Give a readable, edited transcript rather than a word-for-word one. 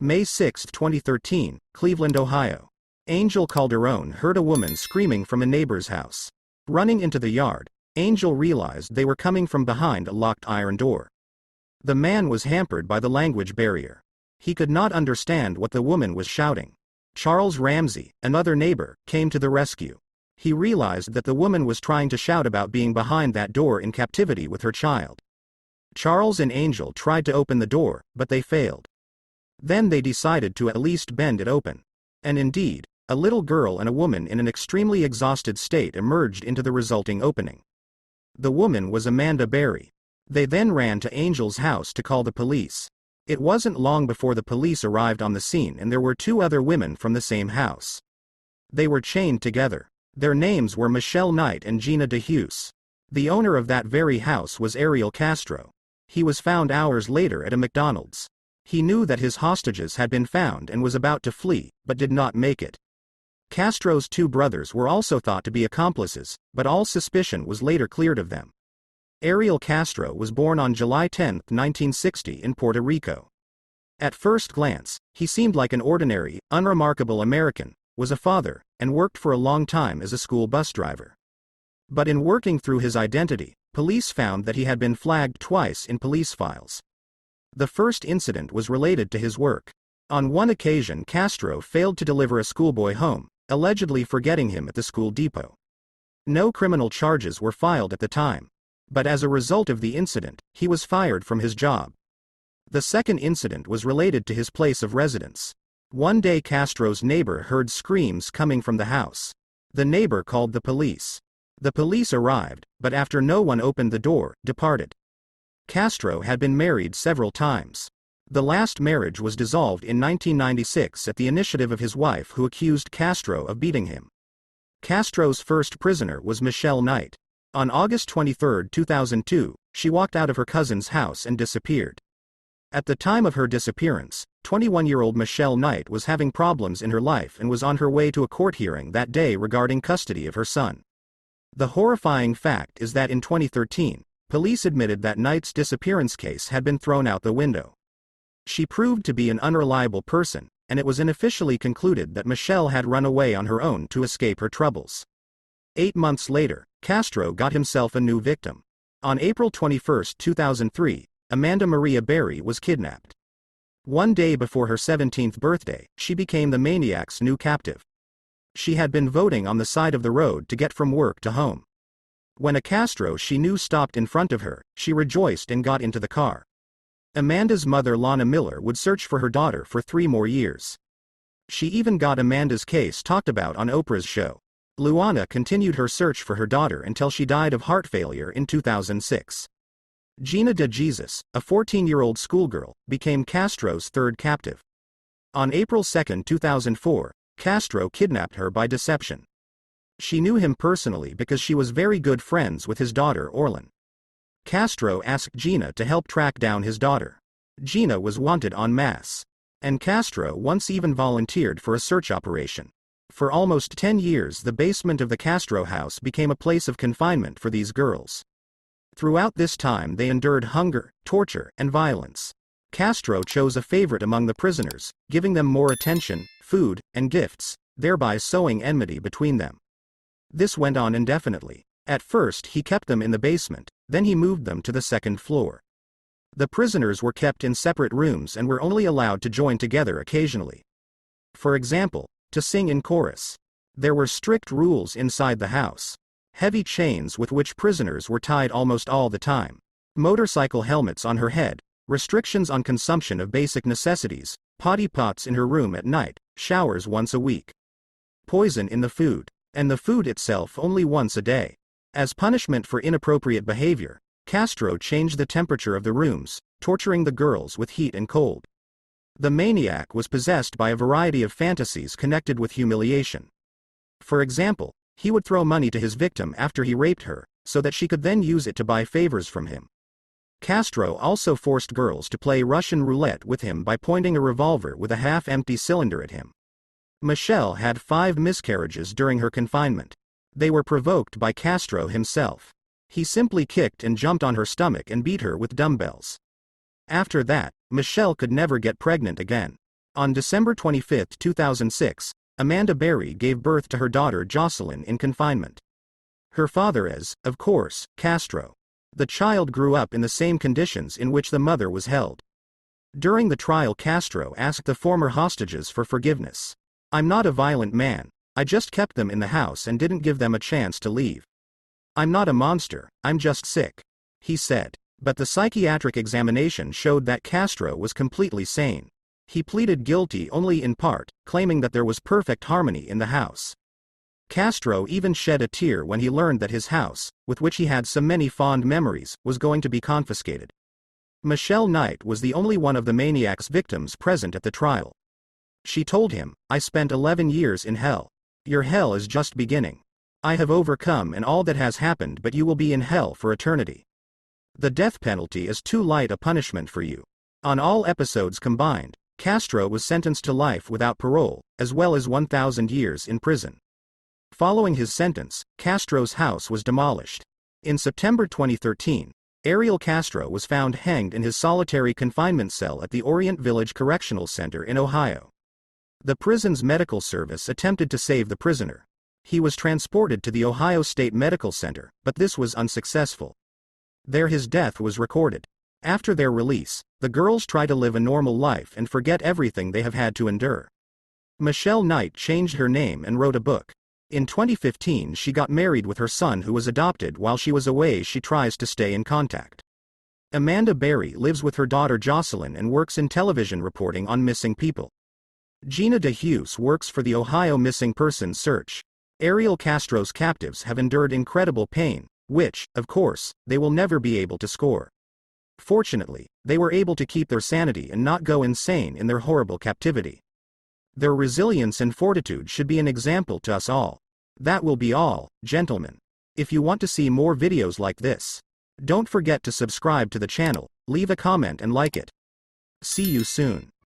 May 6, 2013, Cleveland, Ohio. Angel Calderon heard a woman screaming from a neighbor's house. Running into the yard, Angel realized they were coming from behind a locked iron door. The man was hampered by the language barrier. He could not understand what the woman was shouting. Charles Ramsey, another neighbor, came to the rescue. He realized that the woman was trying to shout about being behind that door in captivity with her child. Charles and Angel tried to open the door, but they failed. Then they decided to at least bend it open. And indeed, a little girl and a woman in an extremely exhausted state emerged into the resulting opening. The woman was Amanda Berry. They then ran to Angel's house to call the police. It wasn't long before the police arrived on the scene and there were two other women from the same house. They were chained together. Their names were Michelle Knight and Gina DeHuse. The owner of that very house was Ariel Castro. He was found hours later at a McDonald's. He knew that his hostages had been found and was about to flee, but did not make it. Castro's two brothers were also thought to be accomplices, but all suspicion was later cleared of them. Ariel Castro was born on July 10, 1960 in Puerto Rico. At first glance, he seemed like an ordinary, unremarkable American, was a father, and worked for a long time as a school bus driver. But in working through his identity, police found that he had been flagged twice in police files. The first incident was related to his work. On one occasion Castro failed to deliver a schoolboy home, allegedly forgetting him at the school depot. No criminal charges were filed at the time. But as a result of the incident, he was fired from his job. The second incident was related to his place of residence. One day Castro's neighbor heard screams coming from the house. The neighbor called the police. The police arrived, but after no one opened the door, departed. Castro had been married several times. The last marriage was dissolved in 1996 at the initiative of his wife who accused Castro of beating him. Castro's first prisoner was Michelle Knight. On August 23, 2002, she walked out of her cousin's house and disappeared. At the time of her disappearance, 21-year-old Michelle Knight was having problems in her life and was on her way to a court hearing that day regarding custody of her son. The horrifying fact is that in 2013, police admitted that Knight's disappearance case had been thrown out the window. She proved to be an unreliable person, and it was unofficially concluded that Michelle had run away on her own to escape her troubles. 8 months later, Castro got himself a new victim. On April 21, 2003, Amanda Maria Berry was kidnapped. One day before her 17th birthday, she became the maniac's new captive. She had been voting on the side of the road to get from work to home. When a Castro she knew stopped in front of her, she rejoiced and got into the car. Amanda's mother Lana Miller would search for her daughter for 3 more years. She even got Amanda's case talked about on Oprah's show. Luana continued her search for her daughter until she died of heart failure in 2006. Gina DeJesus, a 14-year-old schoolgirl, became Castro's third captive. On April 2, 2004, Castro kidnapped her by deception. She knew him personally because she was very good friends with his daughter Orlin. Castro asked Gina to help track down his daughter. Gina was wanted en masse. And Castro once even volunteered for a search operation. For almost 10 years the basement of the Castro house became a place of confinement for these girls. Throughout this time they endured hunger, torture, and violence. Castro chose a favorite among the prisoners, giving them more attention, food, and gifts, thereby sowing enmity between them. This went on indefinitely. At first he kept them in the basement, then he moved them to the second floor. The prisoners were kept in separate rooms and were only allowed to join together occasionally. For example, to sing in chorus. There were strict rules inside the house. Heavy chains with which prisoners were tied almost all the time. Motorcycle helmets on her head, restrictions on consumption of basic necessities, potty pots in her room at night, showers once a week. Poison in the food, and the food itself only once a day. As punishment for inappropriate behavior, Castro changed the temperature of the rooms, torturing the girls with heat and cold. The maniac was possessed by a variety of fantasies connected with humiliation. For example, he would throw money to his victim after he raped her, so that she could then use it to buy favors from him. Castro also forced girls to play Russian roulette with him by pointing a revolver with a half-empty cylinder at him. Michelle had 5 miscarriages during her confinement. They were provoked by Castro himself. He simply kicked and jumped on her stomach and beat her with dumbbells. After that, Michelle could never get pregnant again. On December 25, 2006, Amanda Berry gave birth to her daughter Jocelyn in confinement. Her father is, of course, Castro. The child grew up in the same conditions in which the mother was held. During the trial, Castro asked the former hostages for forgiveness. "I'm not a violent man. I just kept them in the house and didn't give them a chance to leave. I'm not a monster, I'm just sick," he said. But the psychiatric examination showed that Castro was completely sane. He pleaded guilty only in part, claiming that there was perfect harmony in the house. Castro even shed a tear when he learned that his house, with which he had so many fond memories, was going to be confiscated. Michelle Knight was the only one of the maniac's victims present at the trial. She told him, "I spent 11 years in hell. Your hell is just beginning. I have overcome and all that has happened, but you will be in hell for eternity. The death penalty is too light a punishment for you." On all episodes combined, Castro was sentenced to life without parole, as well as 1,000 years in prison. Following his sentence, Castro's house was demolished. In September 2013, Ariel Castro was found hanged in his solitary confinement cell at the Orient Village Correctional Center in Ohio. The prison's medical service attempted to save the prisoner. He was transported to the Ohio State Medical Center, but this was unsuccessful. There his death was recorded. After their release, the girls try to live a normal life and forget everything they have had to endure. Michelle Knight changed her name and wrote a book. In 2015 she got married with her son who was adopted. While she was away, she tries to stay in contact. Amanda Berry lives with her daughter Jocelyn and works in television reporting on missing people. Gina DeHues works for the Ohio Missing Persons Search. Ariel Castro's captives have endured incredible pain, which, of course, they will never be able to score. Fortunately, they were able to keep their sanity and not go insane in their horrible captivity. Their resilience and fortitude should be an example to us all. That will be all, gentlemen. If you want to see more videos like this, don't forget to subscribe to the channel, leave a comment and like it. See you soon.